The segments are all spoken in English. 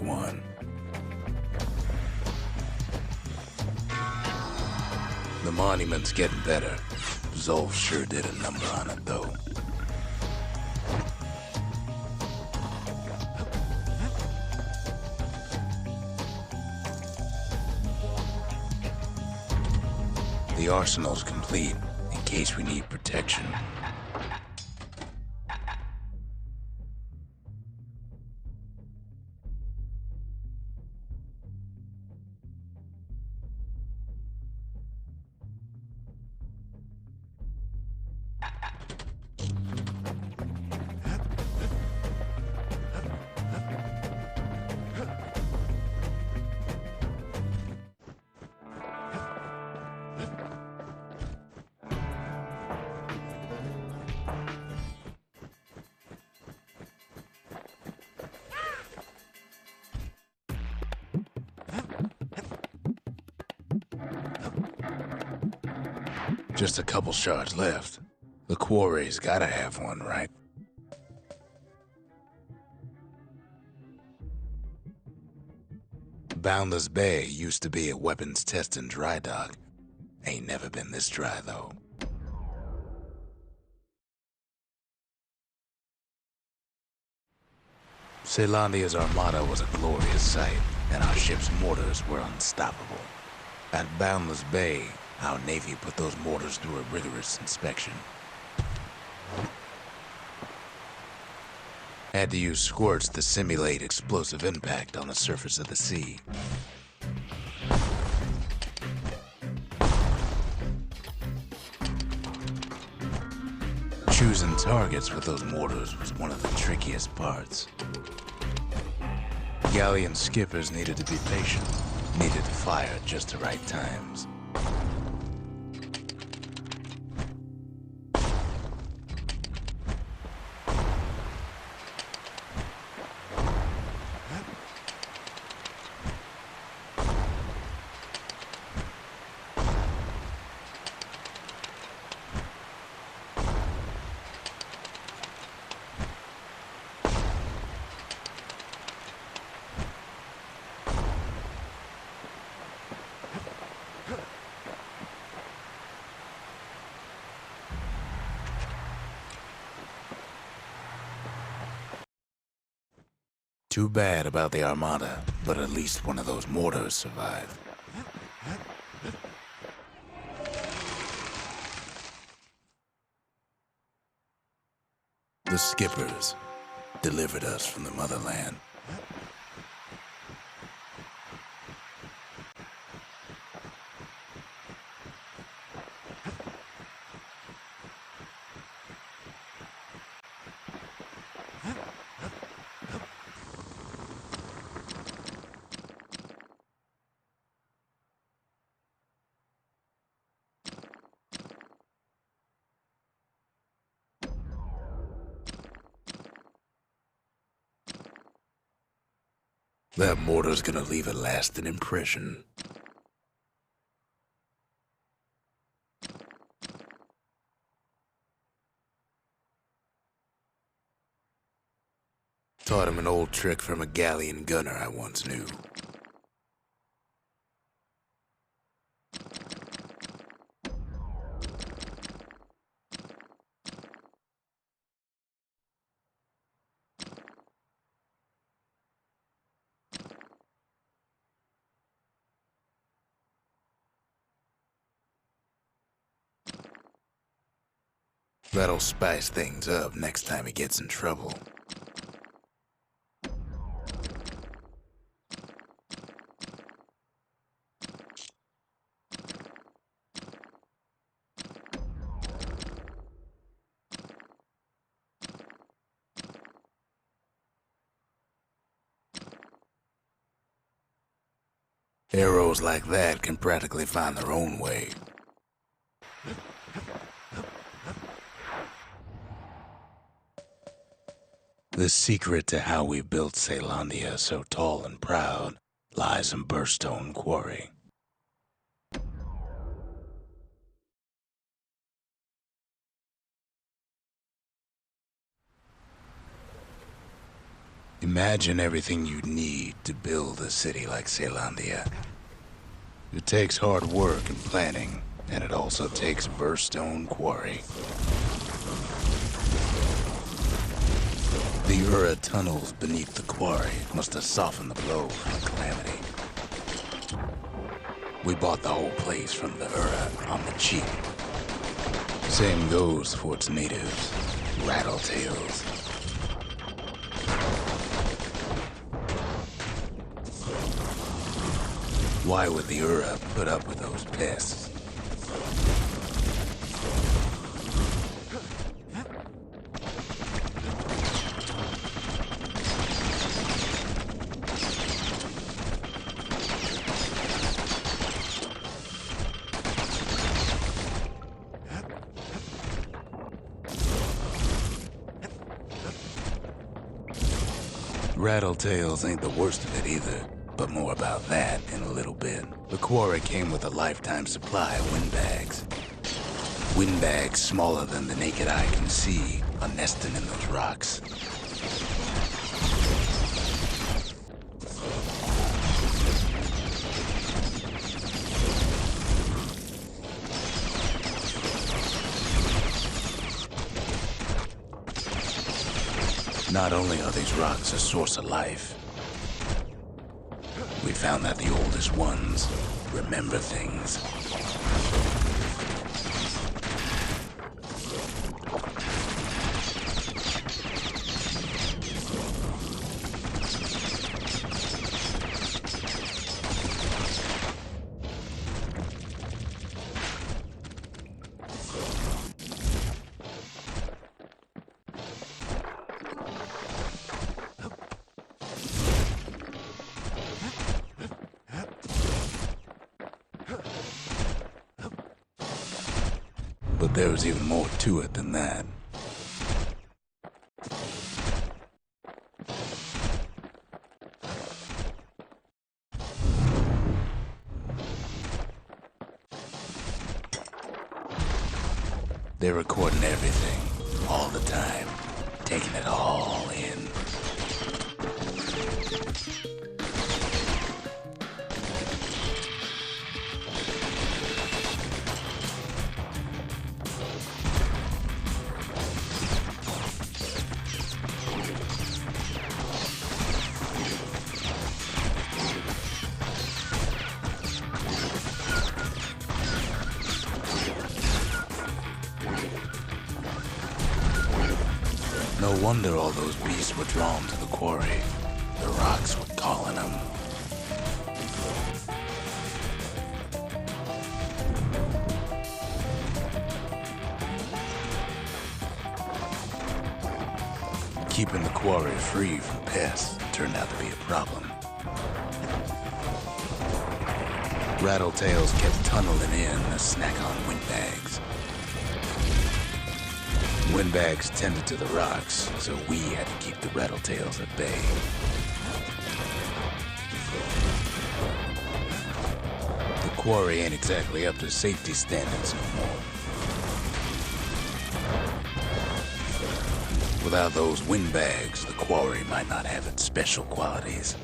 one. The monument's getting better. Zulf sure did a number on it, though. The arsenal's complete, in case we need protection. Just a couple shards left. The quarry's gotta have one, right? Boundless Bay used to be a weapons test and dry dock. Ain't never been this dry, though. Caelondia's armada was a glorious sight, and our ship's mortars were unstoppable. At Boundless Bay, our Navy put those mortars through a rigorous inspection. Had to use squirts to simulate explosive impact on the surface of the sea. Choosing targets with those mortars was one of the trickiest parts. Galleon skippers needed to be patient, needed to fire at just the right times. Too bad about the armada, but at least one of those mortars survived. The skippers delivered us from the motherland. That mortar's gonna leave a lasting impression. Taught him an old trick from a galleon gunner I once knew. That'll spice things up next time he gets in trouble. Arrows like that can practically find their own way. The secret to how we built Caelondia so tall and proud lies in Burstone Quarry. Imagine everything you'd need to build a city like Zealandia. It takes hard work and planning, and it also takes Burstone Quarry. The Ura tunnels beneath the quarry must have softened the blow from the calamity. We bought the whole place from the Ura on the cheap. Same goes for its natives, Rattletails. Why would the Ura put up with those pests? Rattletails ain't the worst of it either, but more about that in a little bit. The quarry came with a lifetime supply of windbags. Windbags smaller than the naked eye can see are nesting in those rocks. Not only are these rocks a source of life, we found that the oldest ones remember things. But there was even more to it than that. They're recording everything, all the time, taking it all in. No wonder all those beasts were drawn to the quarry. The rocks were calling them. Keeping the quarry free from pests turned out to be a problem. Rattletails kept tunneling in to snack on windbags. Windbags tended to the rocks, so we had to keep the Rattletails at bay. The quarry ain't exactly up to safety standards no more. Without those windbags, the quarry might not have its special qualities.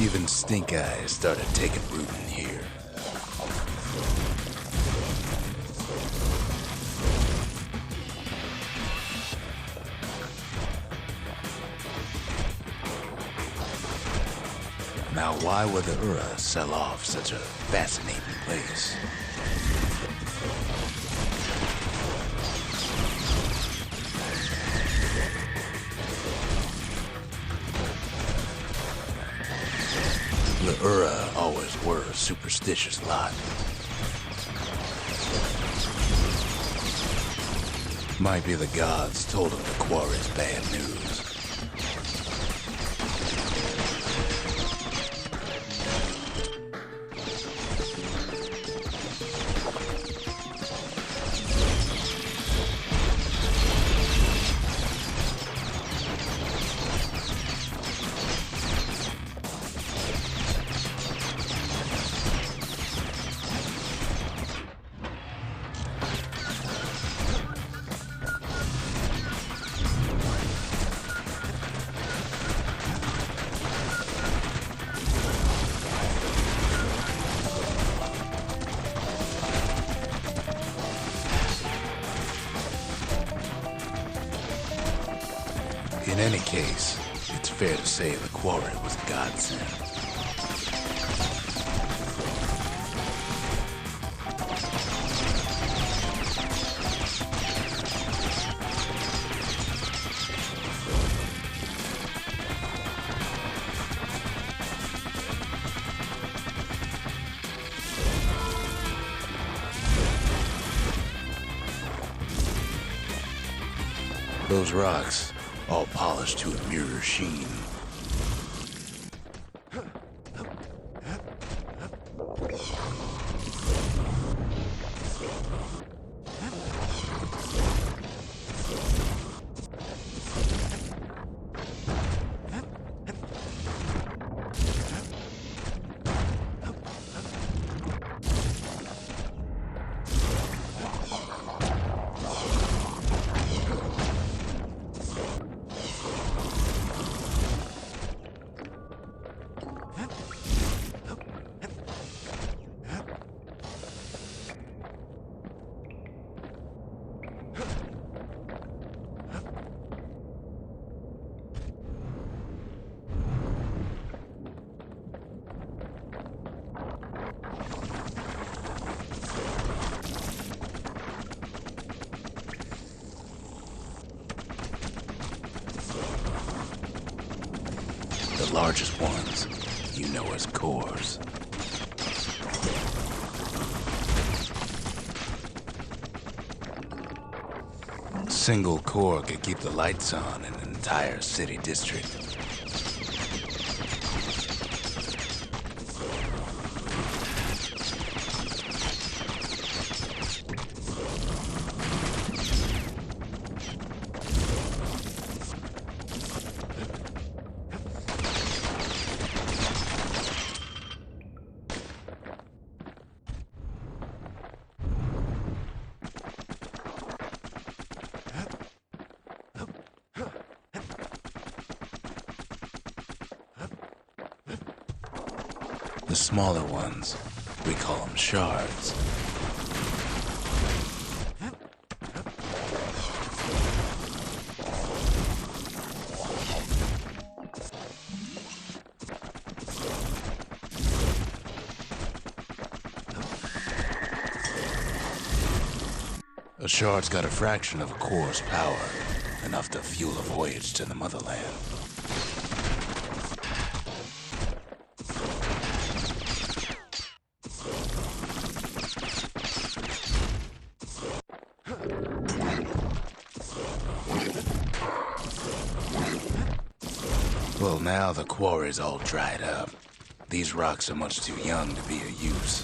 Even stink eyes started taking root in here. Now, why would the Ura sell off such a fascinating place? The Ura always were a superstitious lot. Might be the gods told them the quarry's bad news. In any case, it's fair to say the quarry was a godsend. Those rocks, all polished to a mirror sheen. The largest ones, you know as cores. A single core could keep the lights on in an entire city district. The smaller ones, we call them shards. A shard's got a fraction of a core's power, enough to fuel a voyage to the motherland. Well, now the quarry's all dried up. These rocks are much too young to be of use.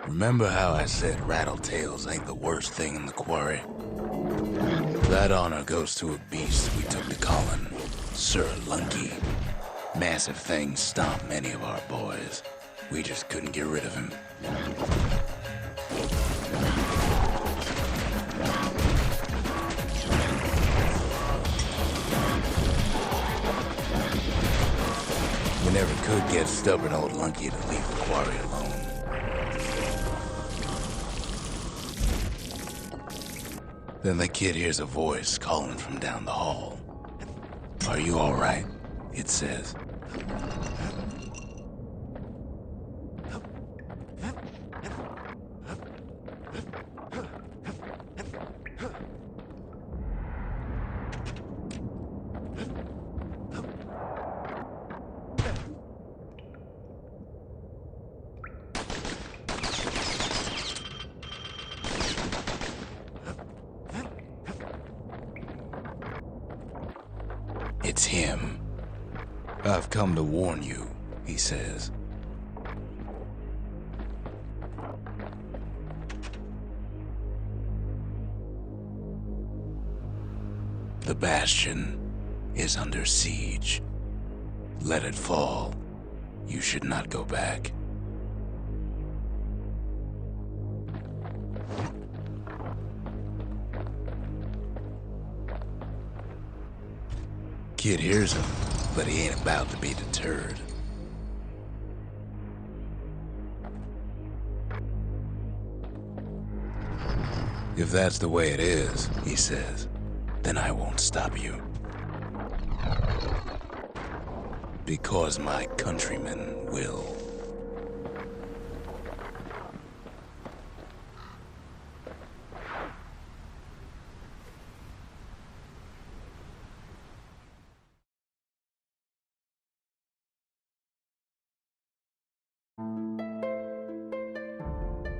Remember how I said rattletails ain't the worst thing in the quarry? That honor goes to a beast we took to calling Sir Lunky. Massive things stomped many of our boys. We just couldn't get rid of him. We never could get stubborn old Lunky to leave the quarry alone. Then the kid hears a voice calling from down the hall. "Are you all right?" it says. It's him. "I've come to warn you," he says. The Bastion is under siege. Let it fall. You should not go back. Kid hears him, but he ain't about to be deterred. If that's the way it is, he says, then I won't stop you. Because my countrymen will.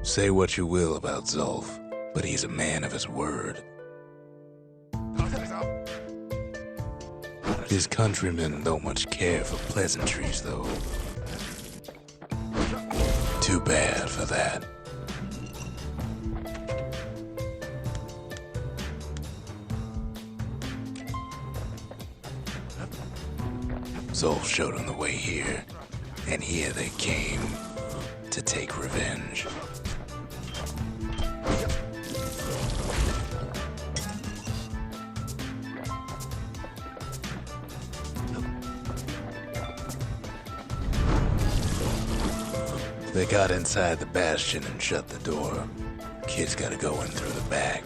Say what you will about Zulf, but he's a man of his word. His countrymen don't much care for pleasantries, though. Too bad for that. Zulf showed him the way here, and here they came to take revenge. They got inside the Bastion and shut the door. Kid's gotta go in through the back.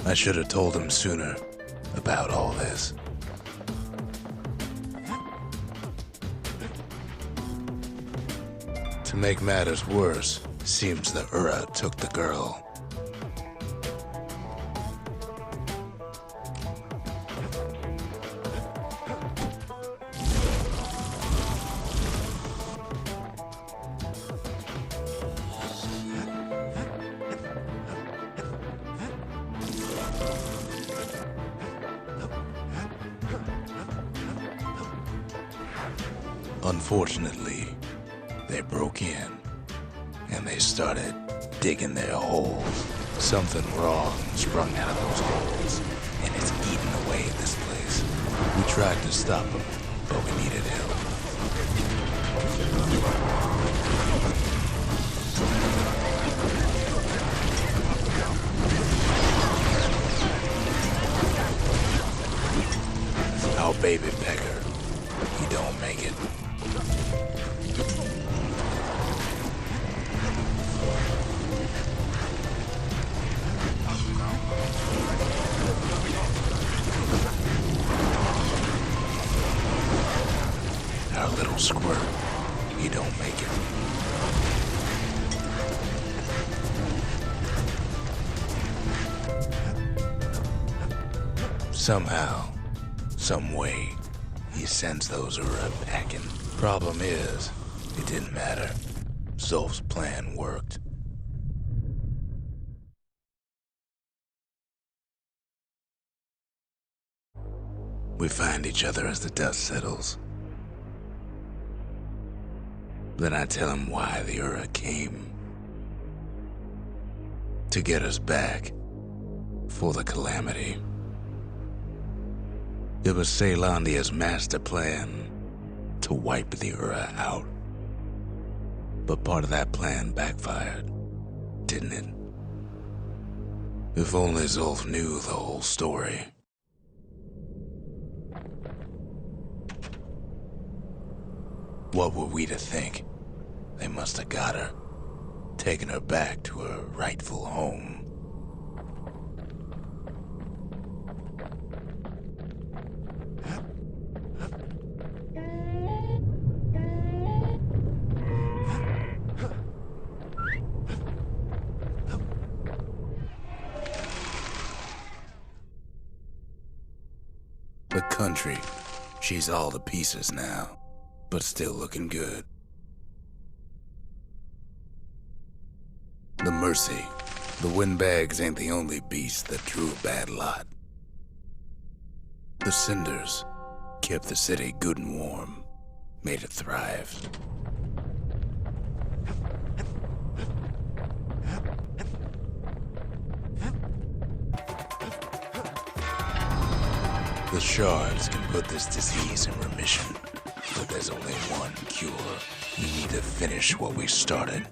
I should have told him sooner about all this. To make matters worse, seems the Ura took the girl. Unfortunately, they broke in, and they started digging their holes. Something wrong sprung out of those holes, and it's eating away this place. We tried to stop them, but we needed help. Our baby pecker, he don't make it. Our little squirt, he don't make it. Somehow, some way, he sends those Ura packing. Problem is, it didn't matter. Zulf's plan worked. We find each other as the dust settles. Then I tell him why the Ura came. To get us back. For the calamity. It was Caelondia's master plan to wipe the Ura out. But part of that plan backfired, didn't it? If only Zulf knew the whole story. What were we to think? They must have got her, taken her back to her rightful home. The country, she's all to pieces now, but still looking good. The mercy, the windbags ain't the only beast that drew a bad lot. The cinders kept the city good and warm, made it thrive. The shards can put this disease in remission, but there's only one cure. We need to finish what we started.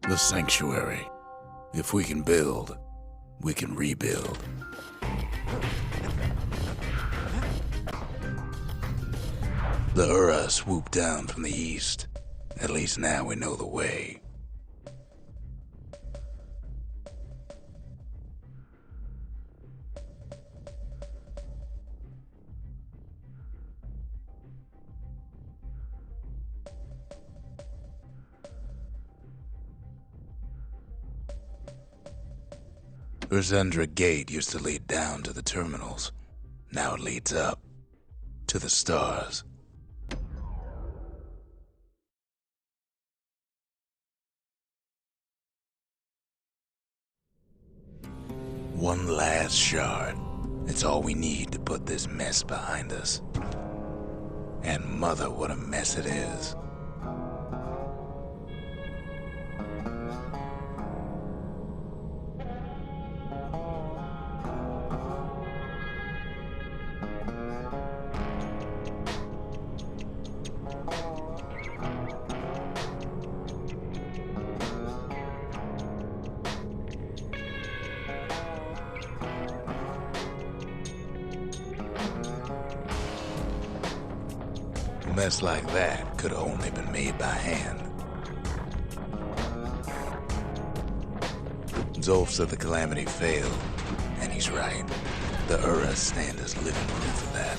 The sanctuary. If we can build, we can rebuild. The Ura swooped down from the east. At least now we know the way. Urzendra Gate used to lead down to the terminals. Now it leads up to the stars. One last shard. It's all we need to put this mess behind us. And mother, what a mess it is. A mess like that could have only been made by hand. Zulf said the calamity failed, and he's right. The Uras stand as living proof of that.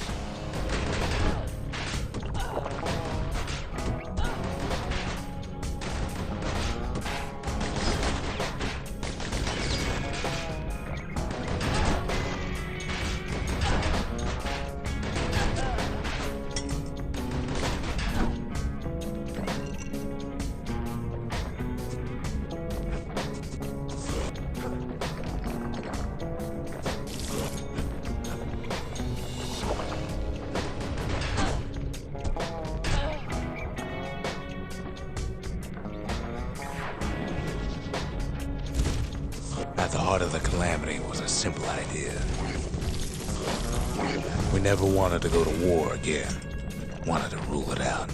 At the heart of the calamity was a simple idea. We never wanted to go to war again. Wanted to rule it out.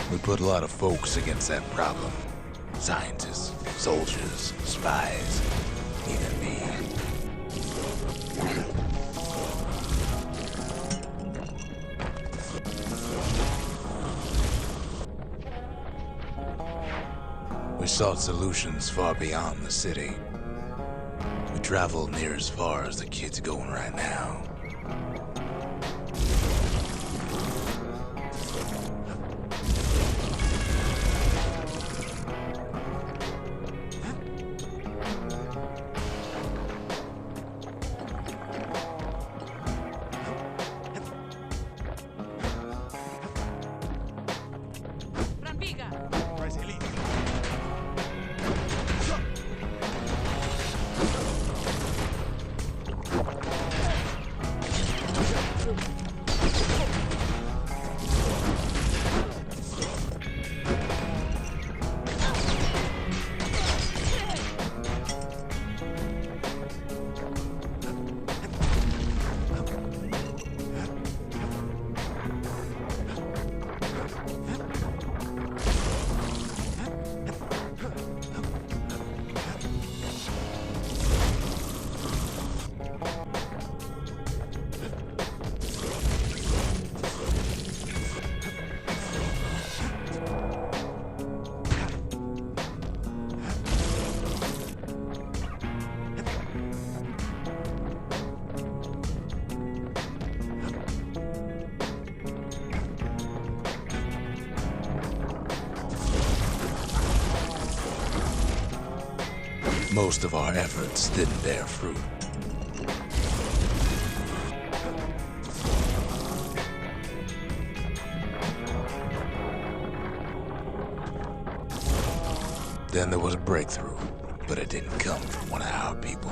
We put a lot of folks against that problem. Scientists, soldiers, spies, even me. We sought solutions far beyond the city. We traveled near as far as the kid's going right now. Most of our efforts didn't bear fruit. Then there was a breakthrough, but it didn't come from one of our people.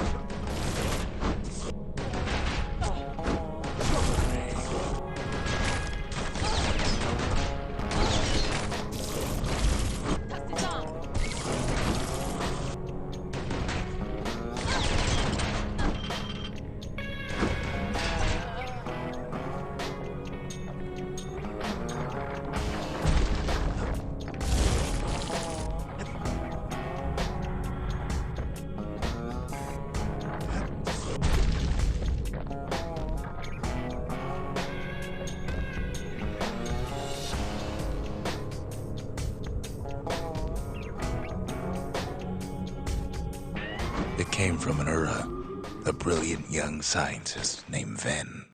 It came from an a brilliant young scientist named Ven.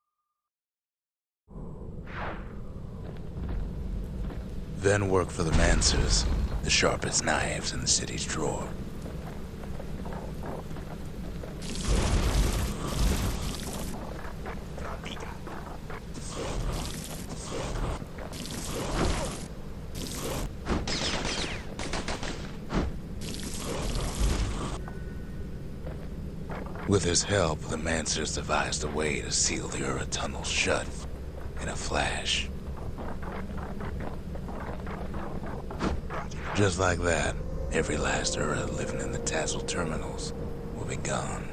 Ven worked for the Mancers, the sharpest knives in the city's drawer. With his help, the Mancers devised a way to seal the tunnel shut in a flash. Just like that, every last living in the Tassel terminals will be gone.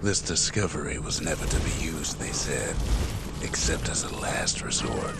This discovery was never to be used, they said, except as a last resort.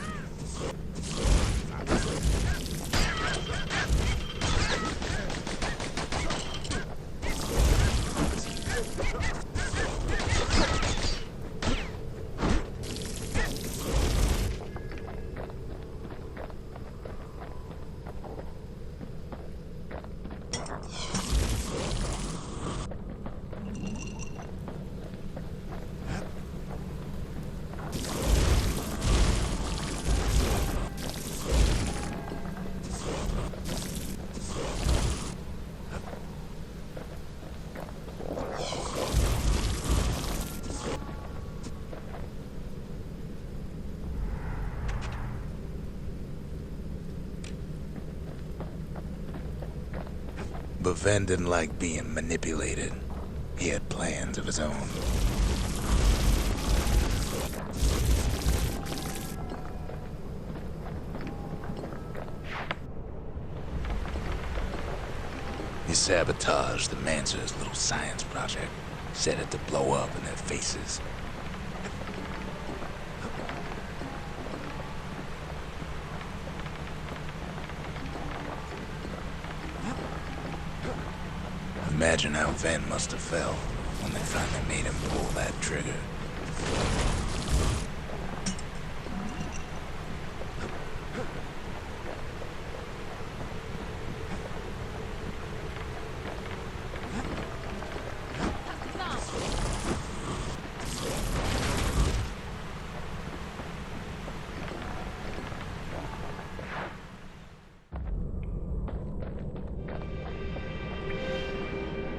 But Ven didn't like being manipulated. He had plans of his own. He sabotaged the Mancer's little science project, set it to blow up in their faces. Imagine how Ven must have felt when they finally made him pull that trigger.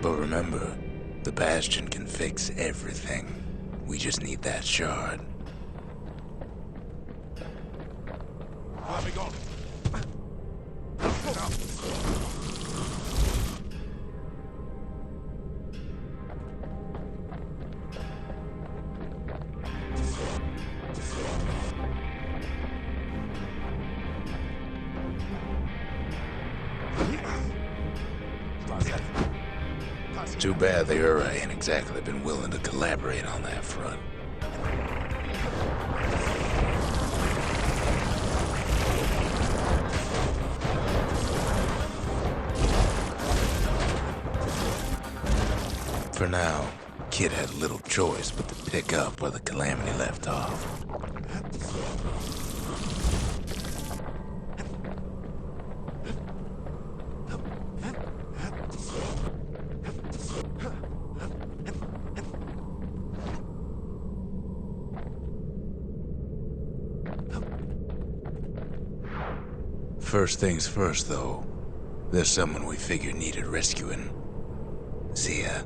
But remember, the Bastion can fix everything. We just need that shard. Where are we going? Too bad the ain't exactly been willing to collaborate on that front. For now, kid had little choice but to pick up where the Calamity left off. First things first, though. There's someone we figured needed rescuing. See ya.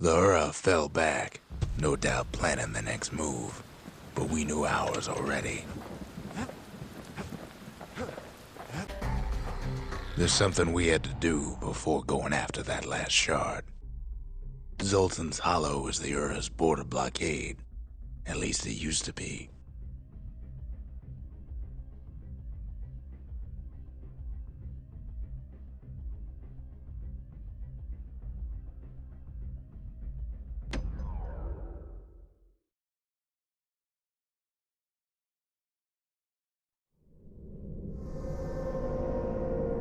The Ura fell back, no doubt planning the next move, but we knew ours already. There's something we had to do before going after that last shard. Zulten's Hollow is the Ura's border blockade. At least it used to be.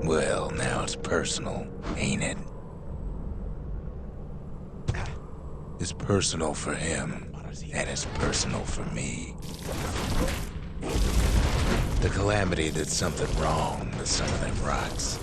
Well, now it's personal, ain't it? It's personal for him, and it's personal for me. The Calamity did something wrong with some of them rocks.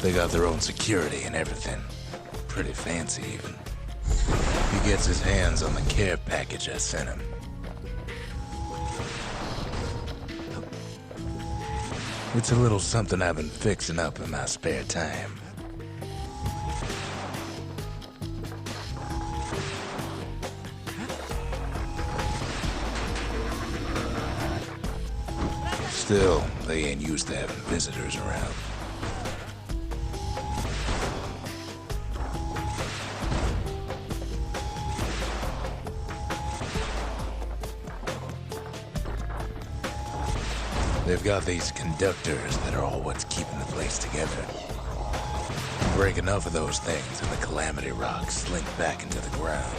They got their own security and everything. Pretty fancy, even. He gets his hands on the care package I sent him. It's a little something I've been fixing up in my spare time. Still, they ain't used to having visitors around. They've got these conductors that are all what's keeping the place together. Break enough of those things and the Calamity rocks slink back into the ground.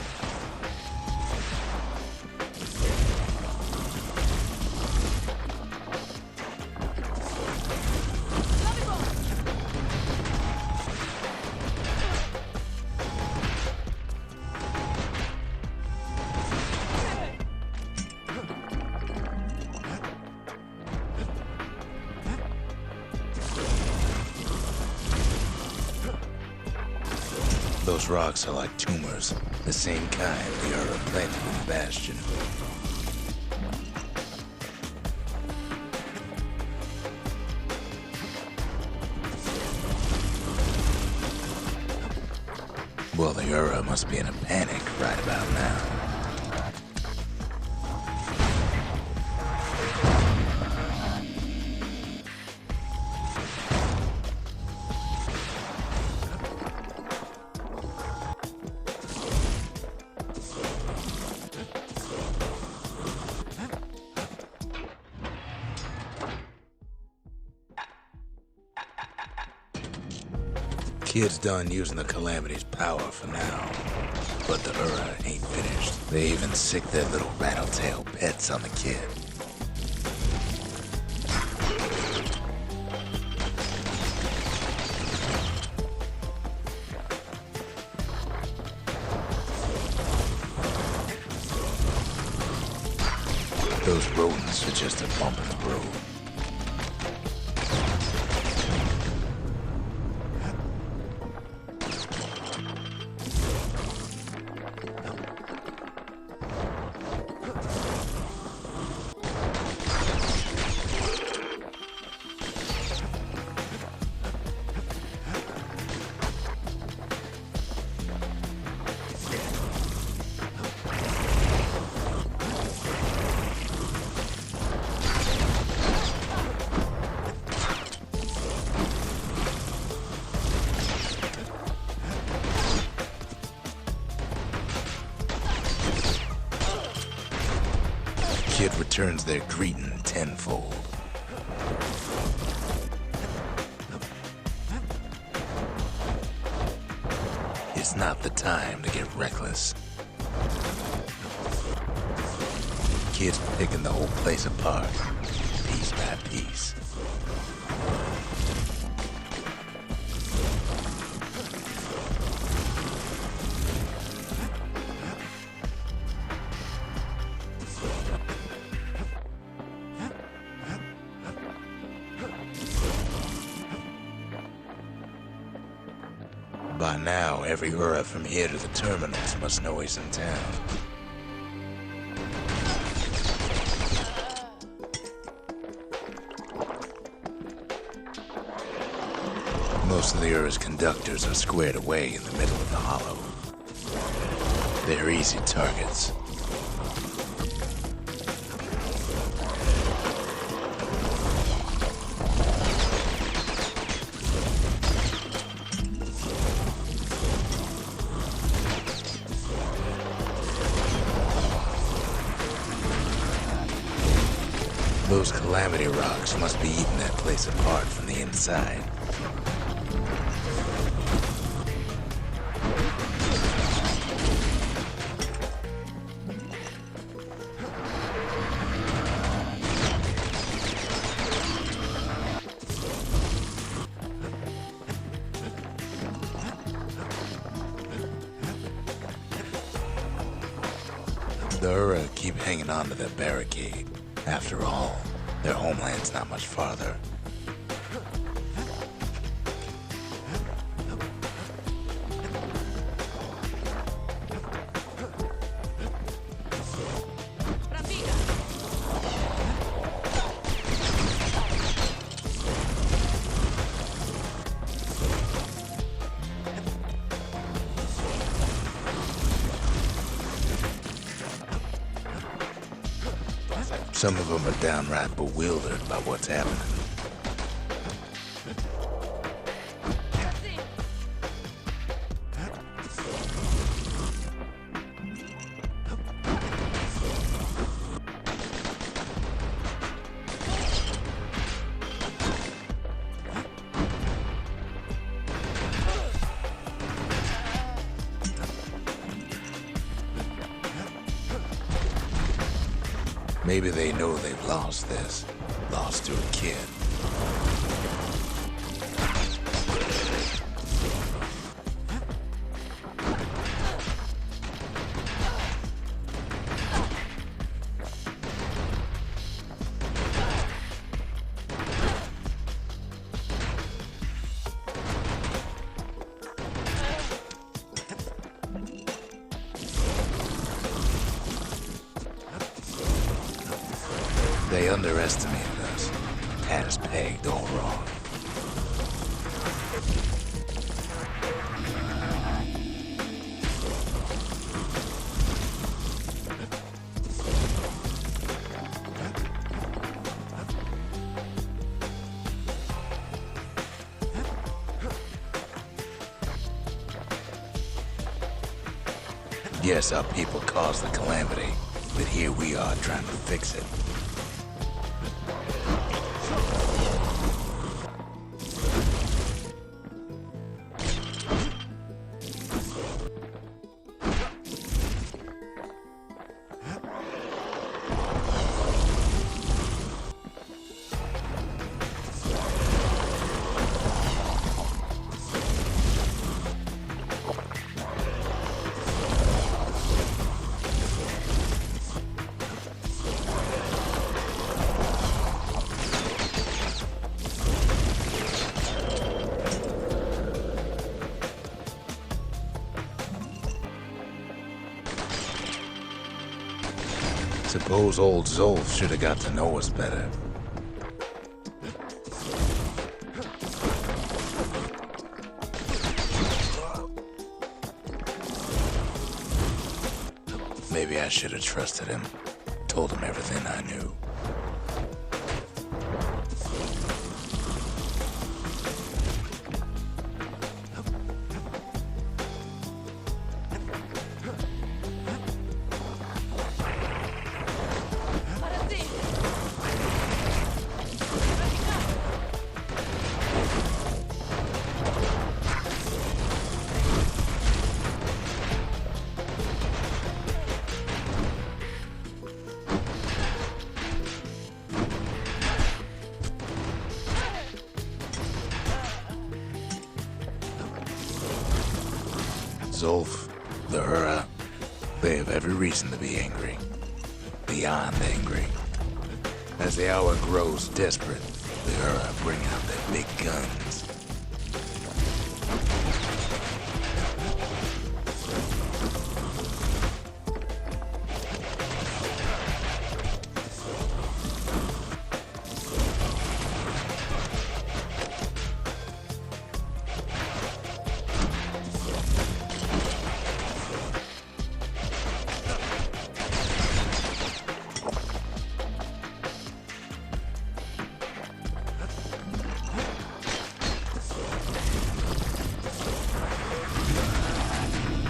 Those rocks are like tumors, the same kind the Ura planted in Bastion. Well, the Ura must be in a panic right about now. Kid's done using the Calamity's power for now, but the Ura ain't finished. They even sick their little rattletail pets on the kid. Those rodents are just a bump in the road. kid returns their greeting tenfold. It's not the time to get reckless. Kids picking the whole place apart, piece by piece. By now, every Ura from here to the terminals must know he's in town. Most of the Ura's conductors are squared away in the middle of the hollow. They're easy targets. Those calamity rocks must be eating that place apart from the inside. The Ura keep hanging on to their barricade. After all, their homeland's not much farther. Some of them are downright bewildered by what's happening. Maybe they know they've lost this. Lost to a kid. They underestimated us. Had us pegged all wrong. Yes, our people caused the calamity, but here we are trying to fix it. Suppose old Zulf should have got to know us better. Maybe I should have trusted him. Told him everything I knew. Zulf, the Ura, they have every reason to be angry. Beyond angry. As the hour grows desperate, the Ura bring out their big guns.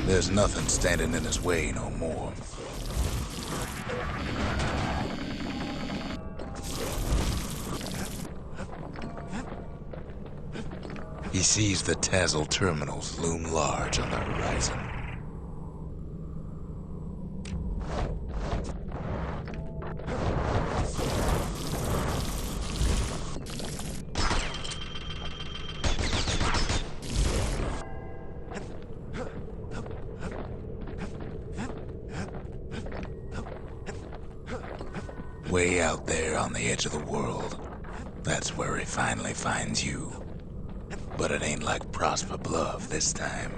There's nothing standing in his way no more. He sees the Tazzle terminals loom large on the horizon. Way out there on the edge of the world, that's where he finally finds you. But it ain't like Prosper Bluff this time.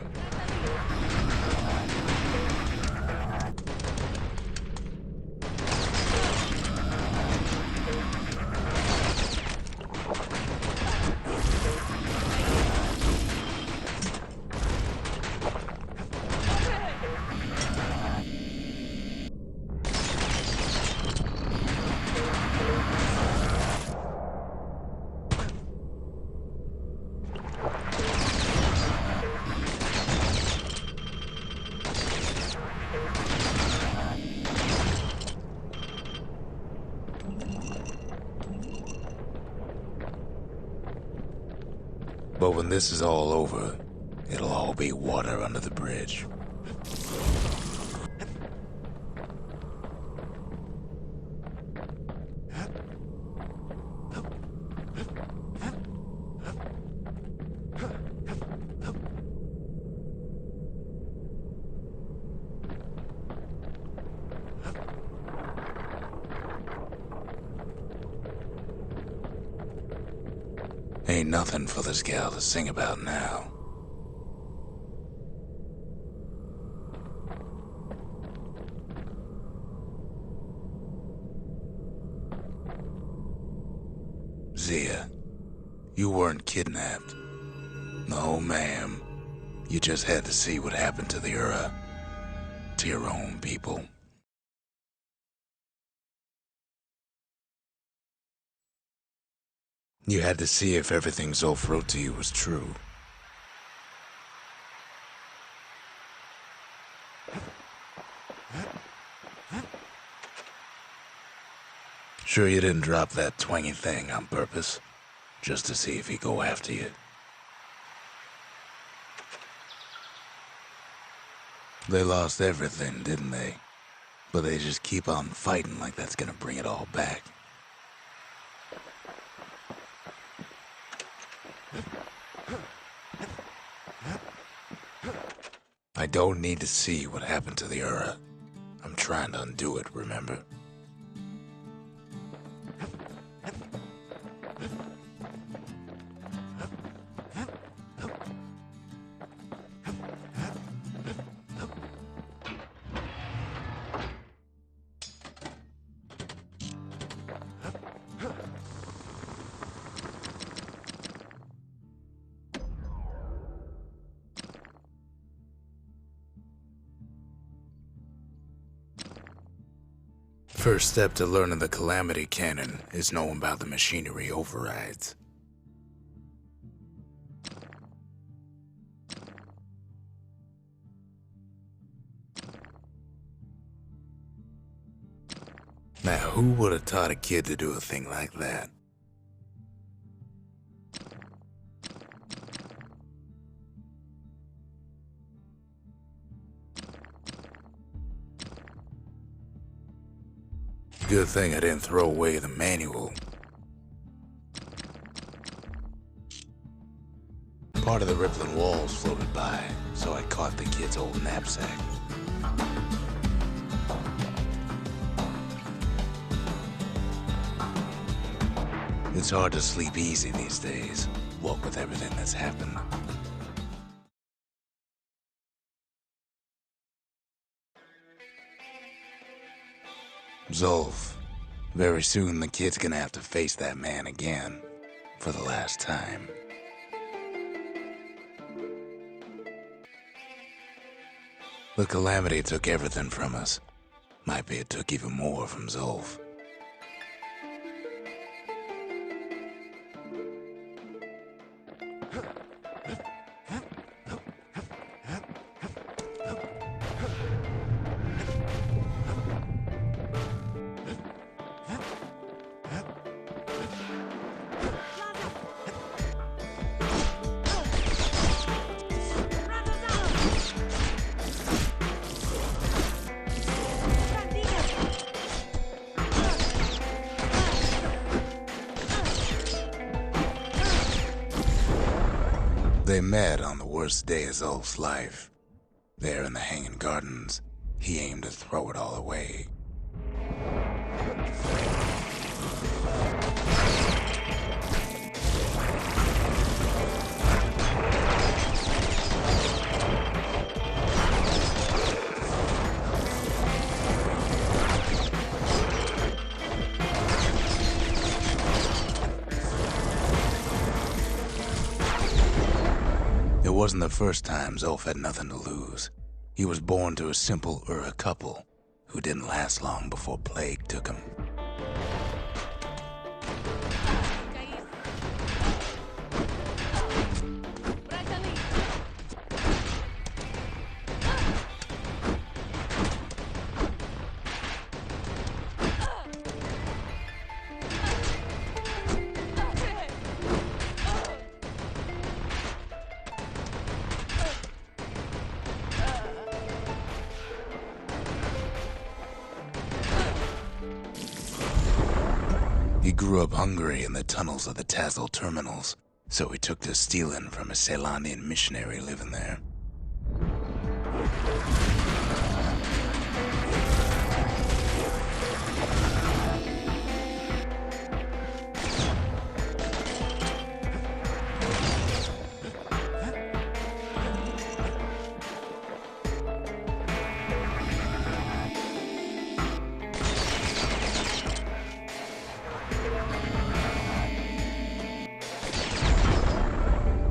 But when this is all over, it'll all be water under the bridge. Ain't nothing for this gal to sing about now. Zia, you weren't kidnapped. No, ma'am. You just had to see what happened to the Ura. To your own people. You had to see if everything Zulf wrote to you was true. Sure you didn't drop that twangy thing on purpose? Just to see if he'd go after you? They lost everything, didn't they? But they just keep on fighting like that's gonna bring it all back. I don't need to see what happened to the Ura. I'm trying to undo it, remember? First step to learning the Calamity Cannon is knowing about the machinery overrides. Now, who would have taught a kid to do a thing like that? Good thing I didn't throw away the manual. Part of the rippling walls floated by, so I caught the kid's old knapsack. It's hard to sleep easy these days, what with everything that's happened. Zulf. Very soon the kid's gonna have to face that man again, for the last time. The calamity took everything from us. Might be it took even more from Zulf. They met on the worst day of Zulf's life. There in the Hanging Gardens, he aimed to throw it all away. It wasn't the first time Zulf had nothing to lose. He was born to a simple Ura couple who didn't last long before plague took him. He grew up hungry in the tunnels of the Tazzle terminals, so he took to stealing from a Ceylandian missionary living there.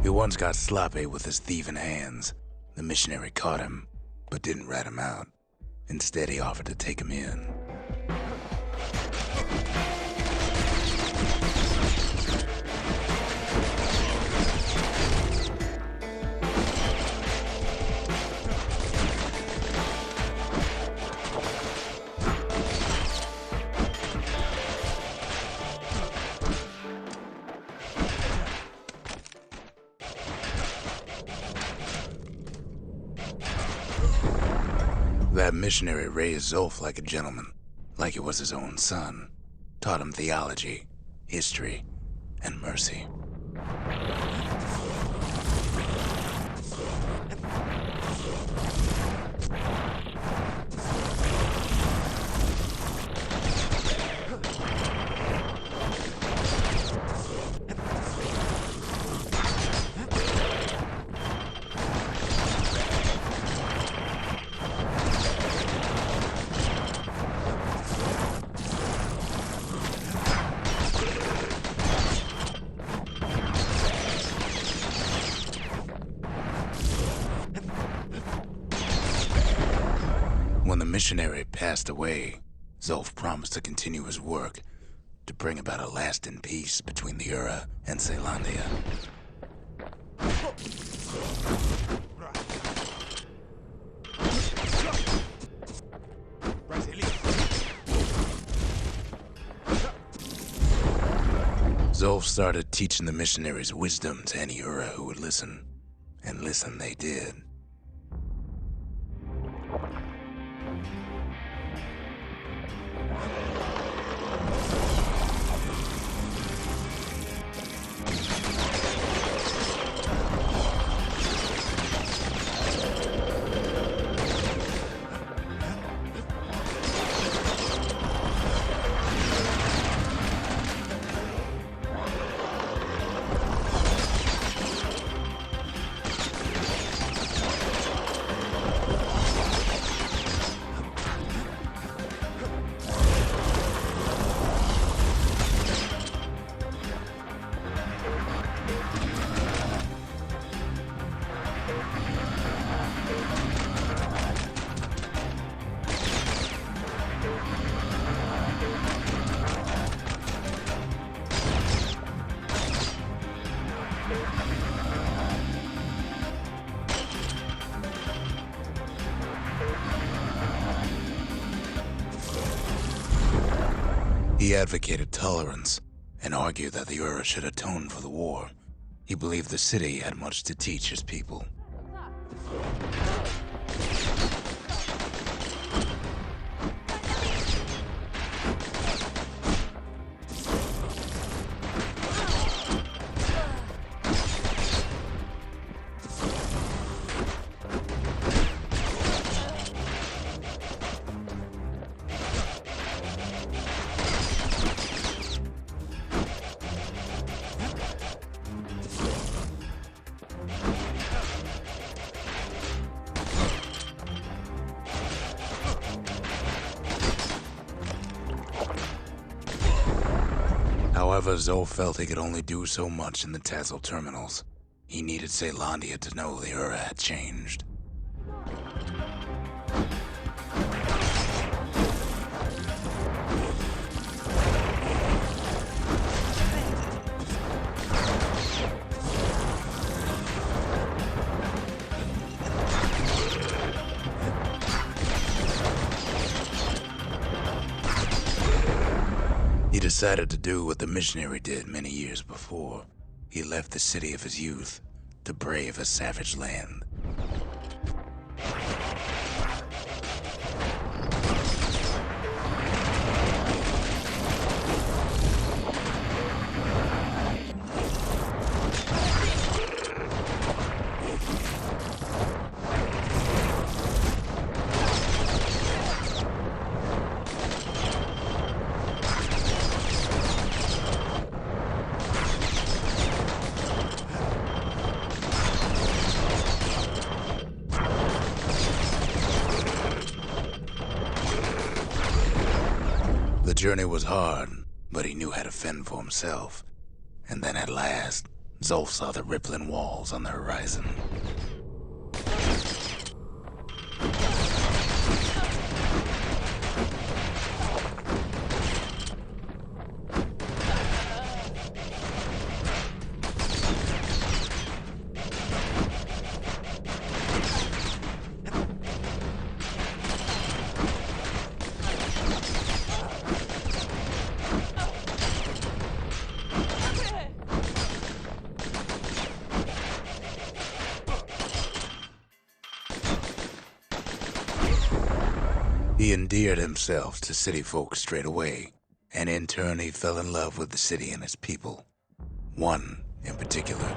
He once got sloppy with his thieving hands. The missionary caught him, but didn't rat him out. Instead, he offered to take him in. That missionary raised Zulf like a gentleman, like he was his own son. Taught him theology, history, and mercy. When the missionary passed away, Zulf promised to continue his work to bring about a lasting peace between the Ura and Ceylandia. Zulf started teaching the missionaries wisdom to any Ura who would listen, and listen they did. He advocated tolerance and argued that the Ura should atone for the war. He believed the city had much to teach his people. However, Zulf felt he could only do so much in the Tassel terminals. He needed Caelondia to know the Ura had changed. He decided to do what the missionary did many years before. He left the city of his youth to brave a savage land. The journey was hard, but he knew how to fend for himself. And then at last, Zulf saw the rippling walls on the horizon. He endeared himself to city folk straight away, and in turn he fell in love with the city and its people. One in particular.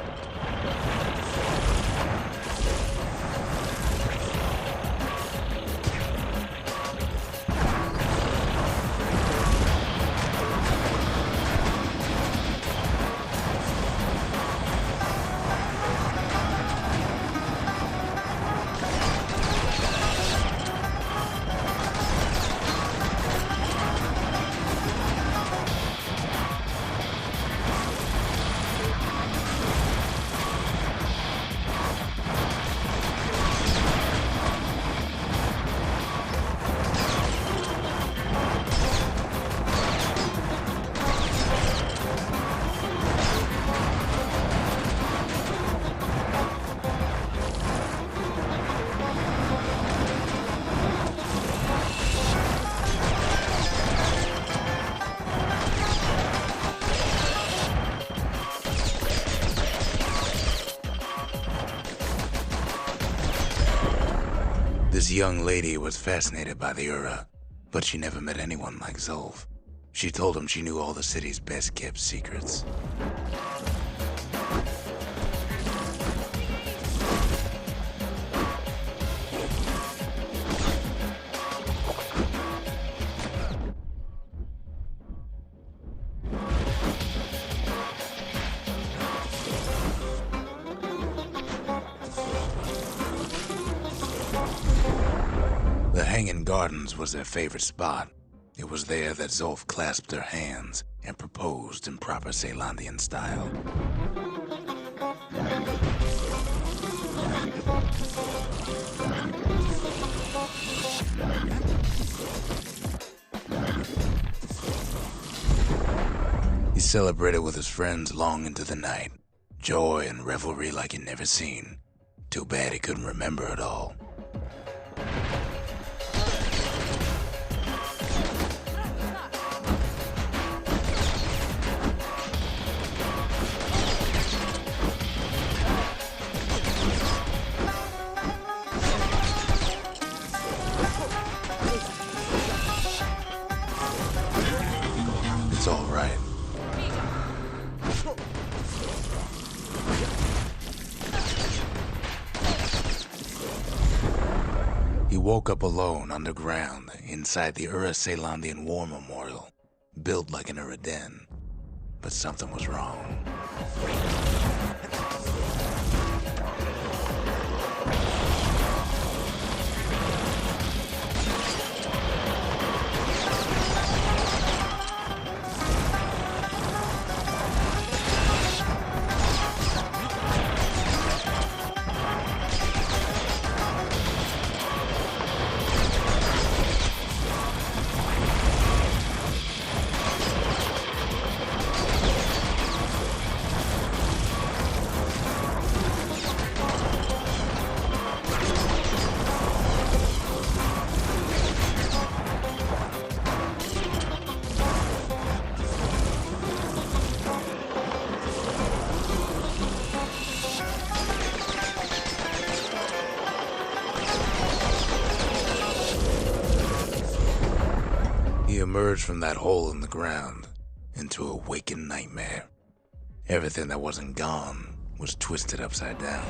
This young lady was fascinated by the Ura, but she never met anyone like Zulf. She told him she knew all the city's best-kept secrets. The Hanging Gardens was their favorite spot. It was there that Zulf clasped her hands and proposed in proper Caelondian style. He celebrated with his friends long into the night. Joy and revelry like he'd never seen. Too bad he couldn't remember it all. He woke up alone underground inside the Ura-Celandian War Memorial, built like an Uraden. But something was wrong. He emerged from that hole in the ground into a waking nightmare. Everything that wasn't gone was twisted upside down.